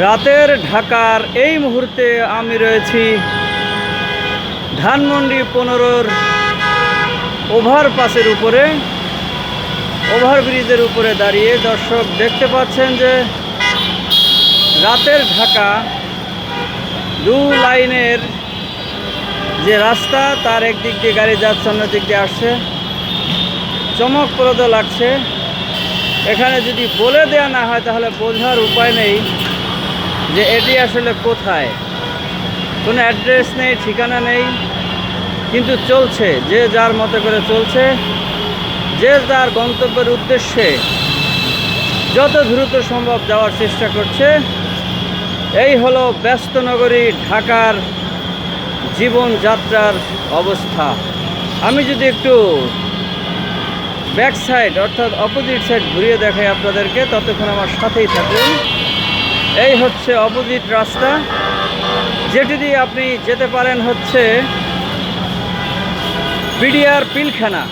রাতের ঢাকার এই মুহূর্তে আমি রয়েছি ধানমন্ডি 15-র ওভারপাসের উপরে, ওভারব্রিজের উপরে দাঁড়িয়ে। দর্শক দেখতে পাচ্ছেন যে রাতের ঢাকা দু লাইনের যে রাস্তা, তার একদিক দিয়ে গাড়ি যাচ্ছে, অন্য দিক দিয়ে আসছে, চমকপ্রদ লাগছে। এখানে যদি বলে দেওয়া না হয় তাহলে বোঝার উপায় নেই যে এটি আসলে কোথায়। কোনো অ্যাড্রেস নেই, ঠিকানা নেই, কিন্তু চলছে, যে যার মতো করে চলছে, যে যার গন্তব্যের উদ্দেশ্যে যত দ্রুত সম্ভব যাওয়ার চেষ্টা করছে। এই হলো ব্যস্ত নগরী ঢাকার জীবনযাত্রার অবস্থা। আমি যদি একটু ব্যাক সাইড অর্থাৎ অপোজিট সাইড ঘুরিয়ে দেখাই আপনাদেরকে, ততক্ষণ আমার সাথেই থাকুন। এই হচ্ছে অপোজিট রাস্তা, যেটি দিয়ে আপনি যেতে পারেন হচ্ছে বিডিআর পিলখানা।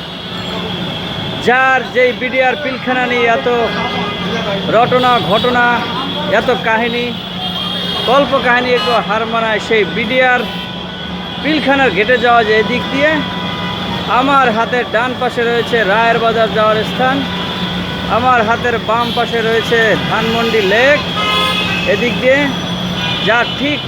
যার যেই বিডিআর পিলখানা নিয়ে এত রটনা ঘটনা, এত কাহিনী, গল্প কাহিনী একটু হার মানায়, সেই বিডিআর পিলখানার গেটে যাওয়া যায় এদিক দিয়ে। আমার হাতের ডান পাশে রয়েছে রায়ের বাজার যাওয়ার স্থান, আমার হাতের বাম পাশে রয়েছে ধানমন্ডি লেক এদিক দিয়ে। যার ঠিক